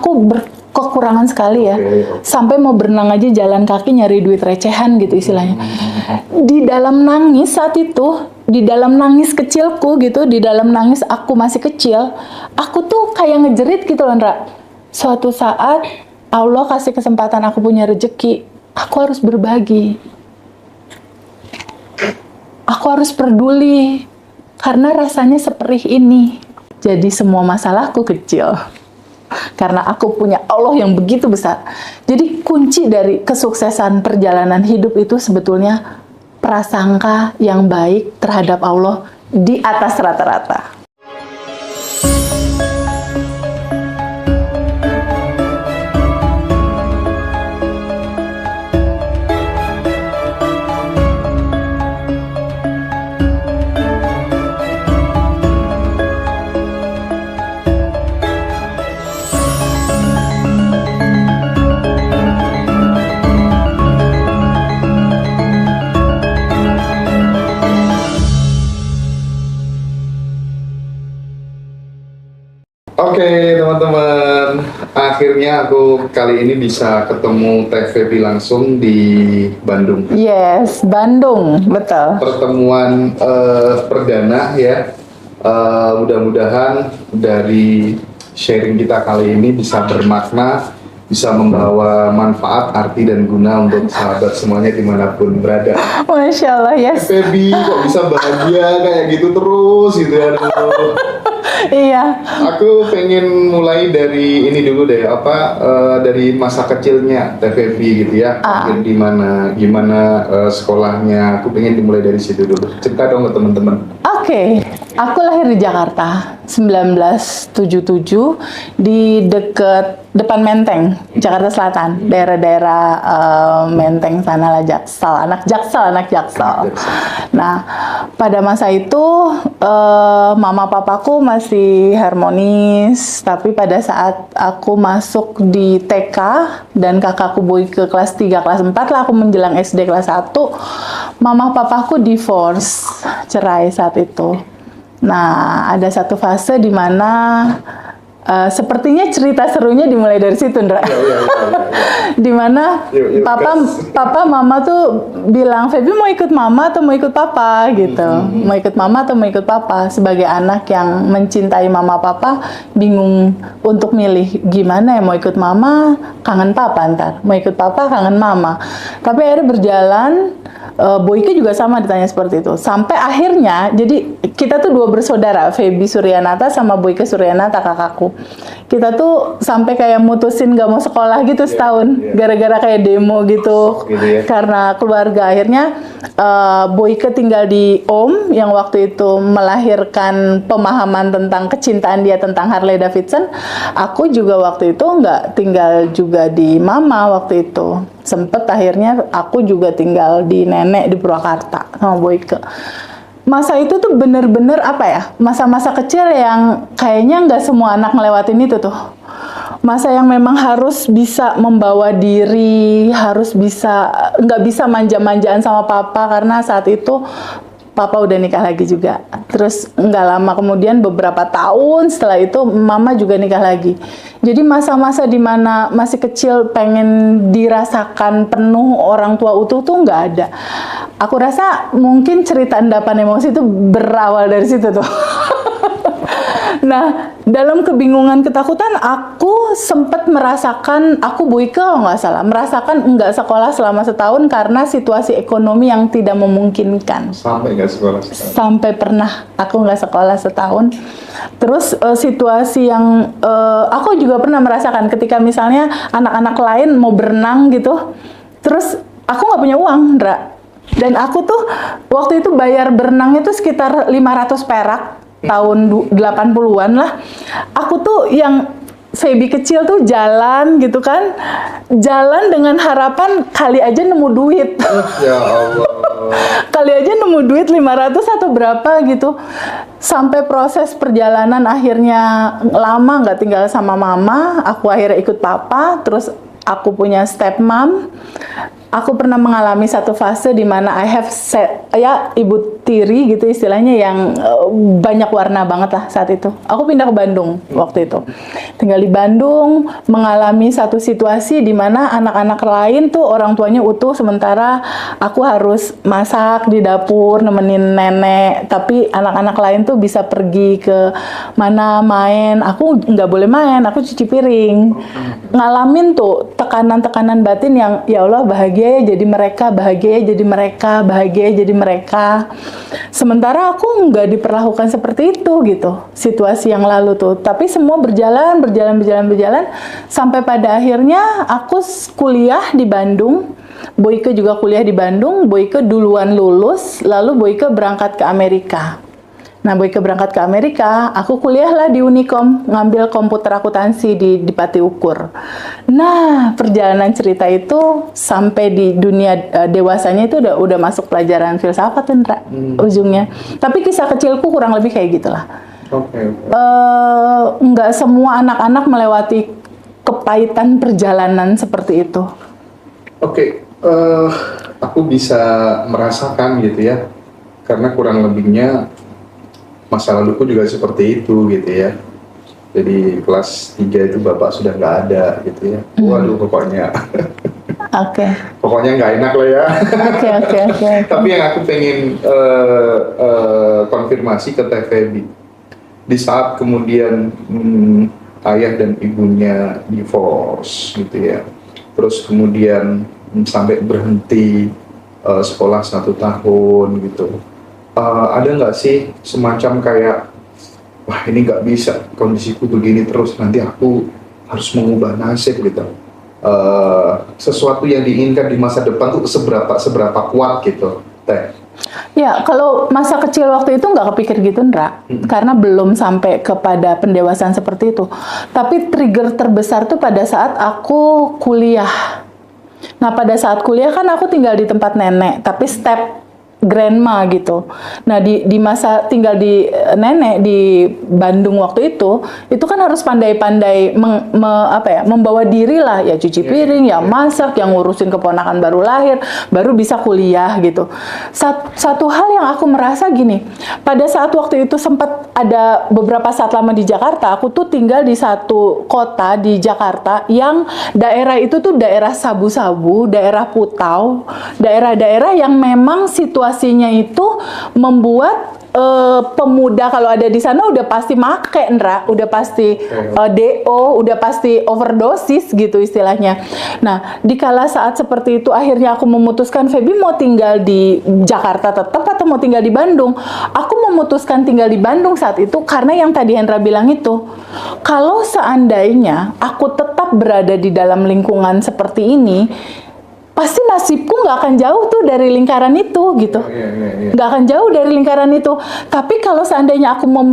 aku kekurangan sekali ya. Sampai mau berenang aja jalan kaki nyari duit recehan gitu istilahnya. Di dalam nangis saat itu, di dalam nangis kecilku gitu, di dalam nangis aku masih kecil, aku tuh kayak ngejerit gitu loh, Ndra. Suatu saat Allah kasih kesempatan aku punya rezeki, aku harus berbagi. Aku harus peduli karena rasanya seperih ini. Jadi semua masalahku kecil. Karena aku punya Allah yang begitu besar. Jadi kunci dari kesuksesan perjalanan hidup itu sebetulnya prasangka yang baik terhadap Allah di atas rata-rata. Oke teman-teman, akhirnya aku kali ini bisa ketemu Teh Feby langsung di Bandung. Yes, Bandung, betul. Pertemuan perdana ya. Mudah-mudahan dari sharing kita kali ini bisa bermakna, bisa membawa manfaat, arti dan guna untuk sahabat semuanya dimanapun berada. Masya Allah, yes. Feby kok bisa bahagia kayak gitu terus gitu ya. Iya. Aku pengen mulai dari ini dulu deh, dari masa kecilnya Teh Feby gitu ya. Gimana sekolahnya. Aku pengen dimulai dari situ dulu. Cerita dong ke teman-teman. Oke, aku lahir di Jakarta 1977 di depan Menteng, Jakarta Selatan, daerah-daerah Menteng sana lah, anak Jaksel. Nah, pada masa itu mama papaku masih harmonis, tapi pada saat aku masuk di TK dan kakakku boy ke kelas 3, kelas 4 lah, aku menjelang SD kelas 1, mama papaku divorce, cerai saat itu. Nah, ada satu fase di mana sepertinya cerita serunya dimulai dari situ, Ndra. Di mana papa mama tuh bilang, Feby mau ikut mama atau mau ikut papa gitu. Mau ikut mama atau mau ikut papa. Sebagai anak yang mencintai mama papa, bingung untuk milih gimana ya, mau ikut mama, kangen papa ntar. Mau ikut papa, kangen mama. Tapi akhirnya berjalan, Boyke juga sama ditanya seperti itu. Sampai akhirnya, jadi kita tuh dua bersaudara, Feby Suryanata sama Boyke Suryanata, kakakku. Kita tuh sampai kayak mutusin gak mau sekolah gitu setahun, gara-gara kayak demo gitu. Karena keluarga, akhirnya Boyke tinggal di Om yang waktu itu melahirkan pemahaman tentang kecintaan dia tentang Harley Davidson. Aku juga waktu itu nggak tinggal juga di mama waktu itu. Sempet akhirnya aku juga tinggal di nenek di Purwakarta sama Boyke. Masa itu tuh bener-bener apa ya, masa-masa kecil yang kayaknya nggak semua anak ngelewatin itu tuh. Masa yang memang harus bisa membawa diri, harus bisa, nggak bisa manja-manjaan sama papa, karena saat itu papa udah nikah lagi juga. Terus nggak lama kemudian, beberapa tahun setelah itu, mama juga nikah lagi. Jadi masa-masa dimana masih kecil pengen dirasakan penuh orang tua utuh tuh nggak ada. Aku rasa mungkin cerita endapan emosi itu berawal dari situ tuh. Nah, dalam kebingungan ketakutan, aku sempat merasakan, aku Boyke kalau nggak salah, merasakan nggak sekolah selama setahun karena situasi ekonomi yang tidak memungkinkan. Sampai nggak sekolah setahun? Sampai pernah aku nggak sekolah setahun. Terus situasi yang aku juga pernah merasakan ketika misalnya anak-anak lain mau berenang gitu, terus aku nggak punya uang, Ndra. Dan aku tuh waktu itu bayar berenang itu sekitar 500 perak. Tahun 80-an lah. Aku tuh yang Feby kecil tuh jalan gitu kan. Jalan dengan harapan kali aja nemu duit. Ya Allah. Kali aja nemu duit 500 atau berapa gitu. Sampai proses perjalanan akhirnya lama nggak tinggal sama mama. Aku akhirnya ikut papa. Terus aku punya stepmom. aku pernah mengalami satu fase di mana I have set, ya ibu tiri gitu istilahnya yang banyak warna banget lah saat itu. Aku pindah ke Bandung waktu itu. Tinggal di Bandung, mengalami satu situasi di mana anak-anak lain tuh orang tuanya utuh, sementara aku harus masak di dapur, nemenin nenek. Tapi anak-anak lain tuh bisa pergi ke mana main, aku nggak boleh main, aku cuci piring. Ngalamin tuh tekanan-tekanan batin yang ya Allah bahagia ya jadi mereka, bahagia ya jadi mereka, bahagia ya jadi mereka. Sementara aku nggak diperlakukan seperti itu gitu, situasi yang lalu tuh. Tapi semua berjalan sampai pada akhirnya aku kuliah di Bandung. Boyke juga kuliah di Bandung. Boyke duluan lulus, lalu Boyke berangkat ke Amerika. Nah, Boyke berangkat ke Amerika, aku kuliahlah di Unicom, ngambil komputer akuntansi di Pati Ukur. Nah, perjalanan cerita itu sampai di dunia dewasanya itu udah masuk pelajaran filsafat, Indra, ujungnya. Tapi kisah kecilku kurang lebih kayak gitulah. Nggak semua anak-anak melewati kepahitan perjalanan seperti itu. Aku bisa merasakan gitu ya, karena kurang lebihnya masa laluku juga seperti itu gitu ya. Jadi kelas 3 itu bapak sudah nggak ada gitu ya. Waduh, pokoknya pokoknya nggak enak lah ya. Oke. Tapi yang aku pengen konfirmasi ke Teh Feby, di saat kemudian ayah dan ibunya divorce gitu ya, terus kemudian sampai berhenti sekolah 1 tahun gitu, ada nggak sih semacam kayak, wah ini nggak bisa, kondisiku begini terus, nanti aku harus mengubah nasib gitu. Sesuatu yang diinginkan di masa depan tuh seberapa kuat gitu, Teh? Ya, kalau masa kecil waktu itu nggak kepikir gitu, Ndra. Karena belum sampai kepada pendewasaan seperti itu. Tapi trigger terbesar tuh pada saat aku kuliah. Nah, pada saat kuliah kan aku tinggal di tempat nenek, tapi step grandma gitu. Nah, di masa tinggal di nenek di Bandung waktu itu kan harus pandai-pandai membawa diri lah, ya cuci piring, ya masak, yang ngurusin keponakan baru lahir, baru bisa kuliah gitu. Satu hal yang aku merasa gini, pada saat waktu itu sempat ada beberapa saat lama di Jakarta, aku tuh tinggal di satu kota di Jakarta yang daerah itu tuh daerah sabu-sabu, daerah putau, daerah-daerah yang memang situasinya itu membuat pemuda kalau ada di sana udah pasti make, Ndra, udah pasti DO, udah pasti overdosis gitu istilahnya. Nah, di kala saat seperti itu akhirnya aku memutuskan, Feby mau tinggal di Jakarta tetap atau mau tinggal di Bandung? Aku memutuskan tinggal di Bandung saat itu karena yang tadi Hendra bilang itu, kalau seandainya aku tetap berada di dalam lingkungan seperti ini, pasti nasibku nggak akan jauh tuh dari lingkaran itu gitu. Nggak akan jauh dari lingkaran itu. Tapi kalau seandainya aku mau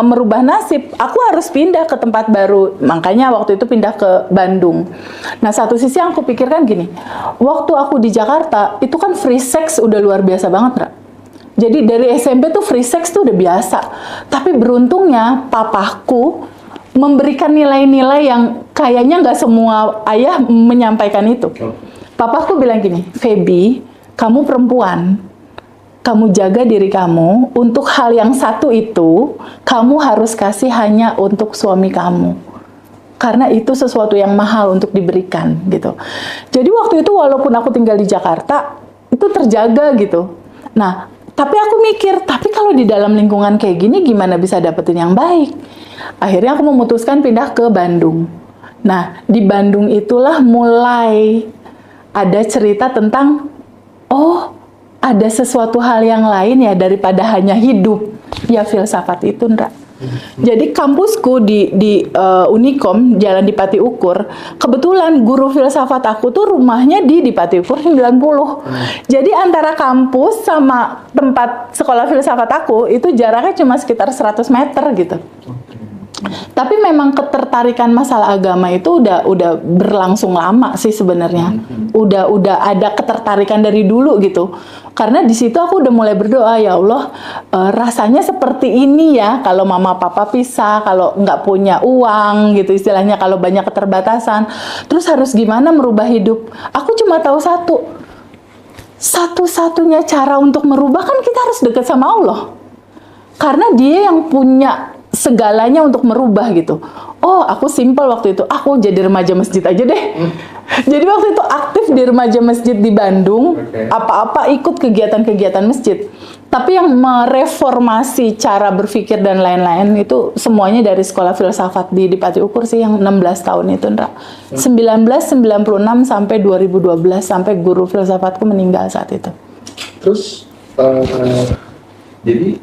merubah nasib, aku harus pindah ke tempat baru. Makanya waktu itu pindah ke Bandung. Nah, satu sisi yang aku pikirkan gini, waktu aku di Jakarta itu kan free sex udah luar biasa banget, Ra. Jadi dari SMP tuh free sex tuh udah biasa. Tapi beruntungnya papaku memberikan nilai-nilai yang kayaknya nggak semua ayah menyampaikan itu. Papaku bilang gini, Feby, kamu perempuan, kamu jaga diri kamu, untuk hal yang satu itu, kamu harus kasih hanya untuk suami kamu. Karena itu sesuatu yang mahal untuk diberikan, gitu. Jadi waktu itu walaupun aku tinggal di Jakarta, itu terjaga gitu. Nah, tapi aku mikir, tapi kalau di dalam lingkungan kayak gini, gimana bisa dapetin yang baik? Akhirnya aku memutuskan pindah ke Bandung. Nah, di Bandung itulah mulai ada cerita tentang, oh, ada sesuatu hal yang lain ya daripada hanya hidup. Ya filsafat itu, Ndra. Jadi kampusku di Unicom, Jalan di Pati Ukur, kebetulan guru filsafat aku tuh rumahnya di Pati Ukur 90. Jadi antara kampus sama tempat sekolah filsafat aku, itu jaraknya cuma sekitar 100 meter gitu. Tapi memang ketertarikan masalah agama itu udah berlangsung lama sih sebenarnya. Udah ada ketertarikan dari dulu gitu. Karena di situ aku udah mulai berdoa, ya Allah, rasanya seperti ini ya kalau mama papa pisah, kalau nggak punya uang gitu istilahnya, kalau banyak keterbatasan. Terus harus gimana merubah hidup? Aku cuma tahu satu-satunya cara untuk merubah kan kita harus dekat sama Allah. Karena dia yang punya segalanya untuk merubah gitu. Oh, aku simpel waktu itu. Aku jadi remaja masjid aja deh. Jadi waktu itu aktif di remaja masjid di Bandung. Apa-apa ikut kegiatan-kegiatan masjid. Tapi yang mereformasi cara berpikir dan lain-lain itu semuanya dari sekolah filsafat di Pati Ukur sih yang 16 tahun itu, Ndra. 1996 sampai 2012 sampai guru filsafatku meninggal saat itu. Terus jadi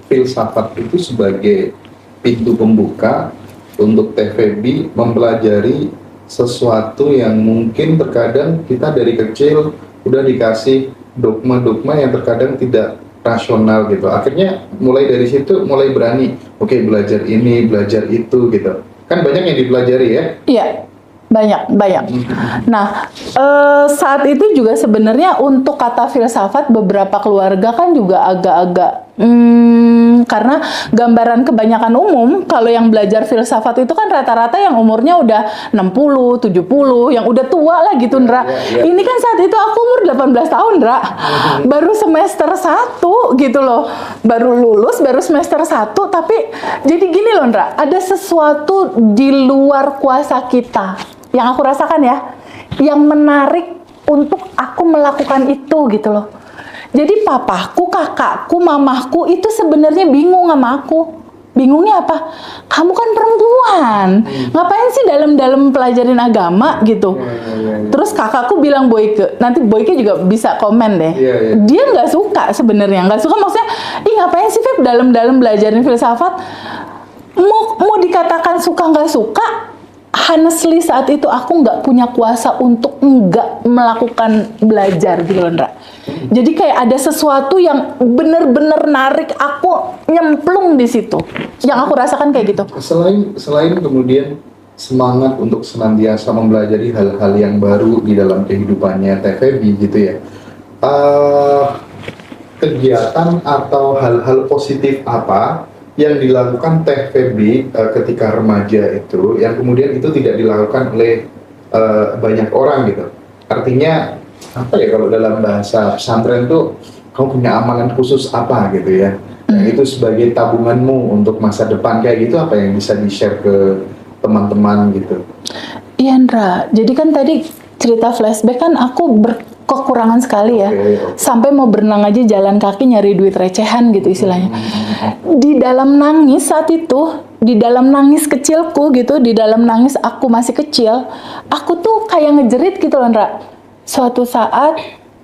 filsafat itu sebagai pintu pembuka untuk TVB mempelajari sesuatu yang mungkin terkadang kita dari kecil udah dikasih dogma-dogma yang terkadang tidak rasional gitu. Akhirnya mulai dari situ mulai berani, oke, belajar ini, belajar itu gitu. Kan banyak yang dipelajari ya? Iya, banyak. Nah, saat itu juga sebenarnya untuk kata filsafat beberapa keluarga kan juga agak-agak karena gambaran kebanyakan umum kalau yang belajar filsafat itu kan rata-rata yang umurnya udah 60, 70, yang udah tua lah gitu, Ndra. Ini kan saat itu aku umur 18 tahun, Ndra. Baru semester 1 gitu loh. Baru lulus, baru semester 1, tapi jadi gini loh, Ndra. Ada sesuatu di luar kuasa kita yang aku rasakan ya, yang menarik untuk aku melakukan itu gitu loh. Jadi papaku, kakakku, mamahku itu sebenarnya bingung sama aku. Bingungnya apa? Kamu kan perempuan, ngapain sih dalam-dalam pelajarin agama gitu. Terus kakakku bilang Boyke, nanti Boyke juga bisa komen deh. Dia nggak suka sebenarnya, nggak suka maksudnya, ih ngapain sih Feb dalam-dalam belajarin filsafat? Mau dikatakan suka nggak suka, honestly saat itu aku nggak punya kuasa untuk nggak melakukan belajar gitu loh, Ndra. Jadi kayak ada sesuatu yang bener-bener narik aku nyemplung di situ. Yang aku rasakan kayak gitu. Selain kemudian semangat untuk senantiasa mempelajari hal-hal yang baru di dalam kehidupannya TVB gitu ya. Kegiatan atau hal-hal positif apa yang dilakukan TVB ketika remaja itu yang kemudian itu tidak dilakukan oleh banyak orang gitu. Artinya apa ya kalau dalam bahasa pesantren tuh kamu punya amalan khusus apa gitu ya. Itu sebagai tabunganmu untuk masa depan kayak gitu, apa yang bisa di-share ke teman-teman gitu. Iya, Ndra. Jadi kan tadi cerita flashback kan aku kekurangan sekali ya. Sampai mau berenang aja jalan kaki nyari duit recehan gitu istilahnya. Di dalam nangis saat itu, di dalam nangis kecilku gitu, di dalam nangis aku masih kecil, aku tuh kayak ngejerit gitu loh, Ndra. Suatu saat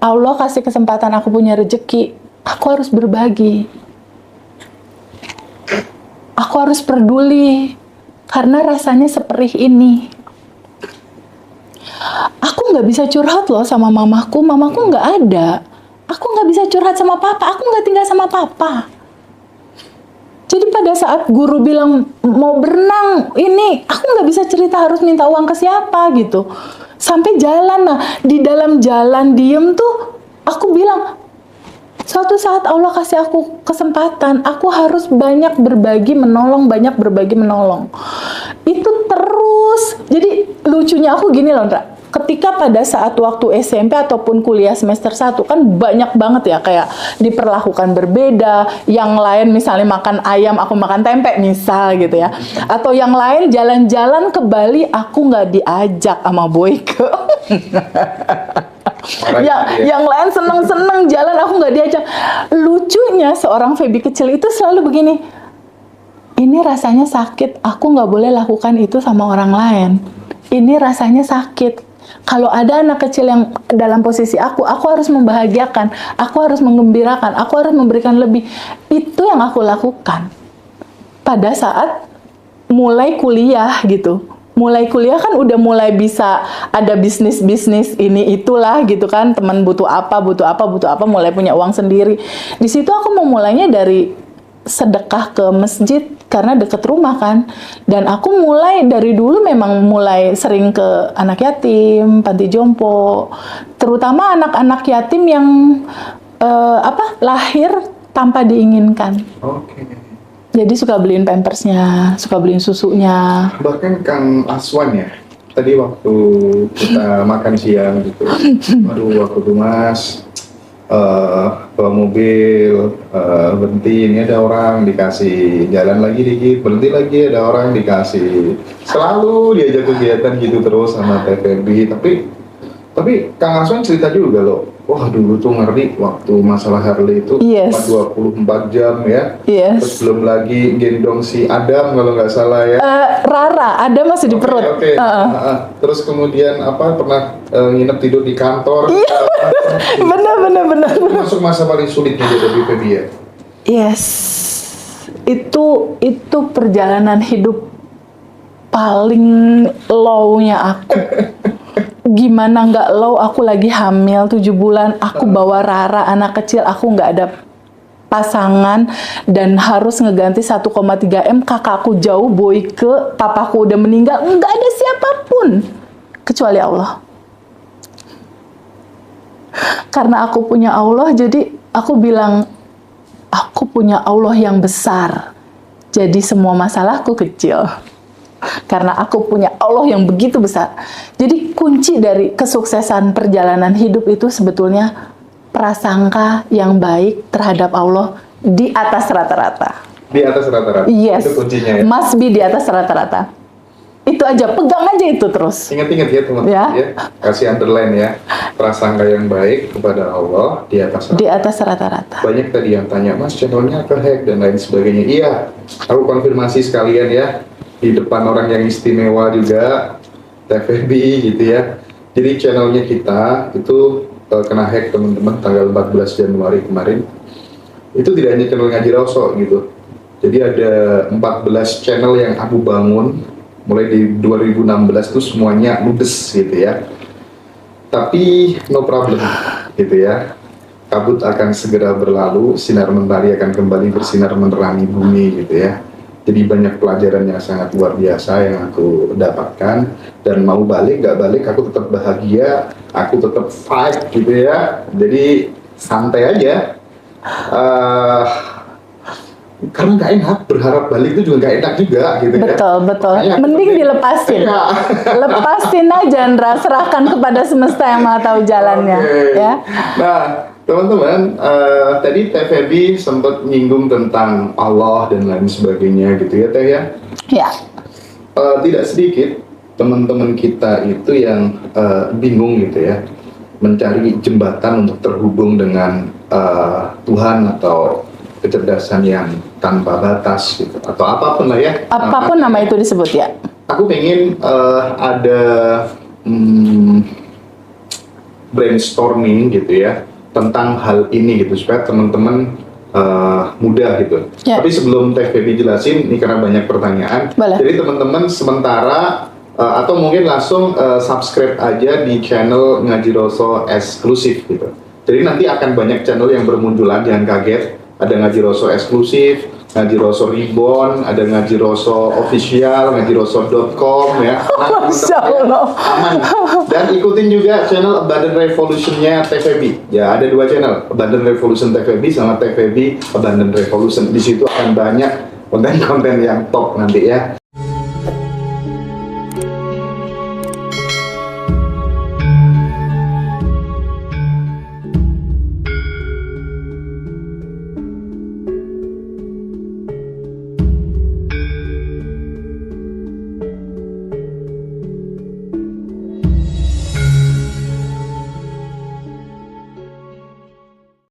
Allah kasih kesempatan aku punya rezeki, aku harus berbagi. Aku harus peduli karena rasanya seperih ini. Aku nggak bisa curhat loh sama mamaku nggak ada. Aku nggak bisa curhat sama papa, aku nggak tinggal sama papa. Jadi pada saat guru bilang mau berenang, ini aku nggak bisa cerita harus minta uang ke siapa gitu. Sampai jalan, nah di dalam jalan diem tuh aku bilang, suatu saat Allah kasih aku kesempatan, aku harus banyak berbagi menolong, Itu terus, jadi lucunya aku gini loh, Ndra. Ketika pada saat waktu SMP ataupun kuliah semester 1 kan banyak banget ya kayak diperlakukan berbeda, yang lain misalnya makan ayam aku makan tempe misal gitu ya, atau yang lain jalan-jalan ke Bali aku nggak diajak sama Boyke. Yang lain seneng-seneng jalan aku nggak diajak. Lucunya seorang Feby kecil itu selalu begini, ini rasanya sakit, aku nggak boleh lakukan itu sama orang lain. Ini rasanya sakit. Kalau ada anak kecil yang dalam posisi aku harus membahagiakan, aku harus menggembirakan, aku harus memberikan lebih. Itu yang aku lakukan pada saat mulai kuliah gitu. Mulai kuliah kan udah mulai bisa ada bisnis ini itulah gitu kan, teman butuh apa, mulai punya uang sendiri. Di situ aku memulainya dari sedekah ke masjid, karena deket rumah kan. Dan aku mulai dari dulu memang mulai sering ke anak yatim, panti jompo, terutama anak-anak yatim yang lahir tanpa diinginkan. Oke. Jadi suka beliin pampersnya, suka beliin susunya. Bahkan Kang Aswan ya, tadi waktu kita makan siang gitu, aduh waktu itu Mas bawa mobil, berhenti, ini ada orang, dikasih jalan lagi dikit, berhenti lagi, ada orang, dikasih. Selalu diajak kegiatan gitu terus sama TVB. Tapi Kang Aswan cerita juga loh, wah dulu tuh ngeri waktu masalah Harley itu. Yes. 24 jam ya. Yes. Terus belum lagi gendong si Adam kalau nggak salah ya. Rara, ada masih di perut. Oke. Terus kemudian pernah nginep tidur di kantor. Benar. Itu masuk masa paling sulitnya jadi Feby ya. Yes, itu perjalanan hidup paling low-nya aku. Gimana nggak low? Aku lagi hamil 7 bulan, aku bawa Rara, anak kecil, aku nggak ada pasangan dan harus ngeganti 1,3 M. Kakakku jauh, Boyke, papaku udah meninggal, nggak ada siapapun kecuali Allah. Karena aku punya Allah, jadi aku bilang aku punya Allah yang besar. Jadi semua masalahku kecil. Karena aku punya Allah yang begitu besar. Jadi kunci dari kesuksesan perjalanan hidup itu sebetulnya prasangka yang baik terhadap Allah di atas rata-rata. Di atas rata-rata. Yes. Itu kuncinya ya. Must be di atas rata-rata. Itu aja, pegang aja itu terus. Ingat-ingat ya teman-teman Ya. Kasih underline ya. Prasangka yang baik kepada Allah di atas rata-rata. Di atas rata-rata. Banyak tadi yang tanya, Mas channelnya kehack dan lain sebagainya. Iya, aku konfirmasi sekalian ya. Di depan orang yang istimewa juga, TVB gitu ya. Jadi channelnya kita itu kena hack teman-teman tanggal 14 Januari kemarin. Itu tidak hanya channel Ngaji Roso gitu. Jadi ada 14 channel yang aku bangun mulai di 2016 tuh semuanya ludes gitu ya. Tapi no problem gitu ya. Kabut akan segera berlalu, sinar mentari akan kembali bersinar menerangi bumi gitu ya. Jadi banyak pelajaran yang sangat luar biasa yang aku dapatkan, dan mau balik nggak balik aku tetap bahagia, aku tetap fight gitu ya. Jadi santai aja. Karena nggak enak, berharap balik itu juga nggak enak juga gitu ya. Betul. Makanya Mending dilepasin. Iya. Lepasin aja, Ndra. Serahkan kepada semesta yang maha tahu jalannya. Oke. Ya. Nah, teman-teman, tadi TVB sempat nyinggung tentang Allah dan lain sebagainya gitu ya, Teh ya. Ya. Tidak sedikit teman-teman kita itu yang bingung gitu ya, mencari jembatan untuk terhubung dengan Tuhan atau kecerdasan yang tanpa batas gitu, atau apapun lah ya. Apapun nama itu disebut ya. Aku pengen ada brainstorming gitu ya tentang hal ini gitu supaya teman-teman mudah gitu. Ya. Tapi sebelum TVB jelasin, ini karena banyak pertanyaan. Boleh. Jadi teman-teman sementara atau mungkin langsung subscribe aja di channel Ngaji Roso eksklusif gitu. Jadi nanti akan banyak channel yang bermunculan, jangan kaget. Ada Ngaji Roso eksklusif, Ngaji Roso Reborn, ada Ngaji Roso official, ngajiroso.com ya. Nah, Masya Allah. aman. Dan ikutin juga channel Abundant Revolution-nya TVB. Ya, ada 2 channel, Abundant Revolution TVB sama TVB Abundant Revolution. Di situ akan banyak konten-konten yang top nanti ya.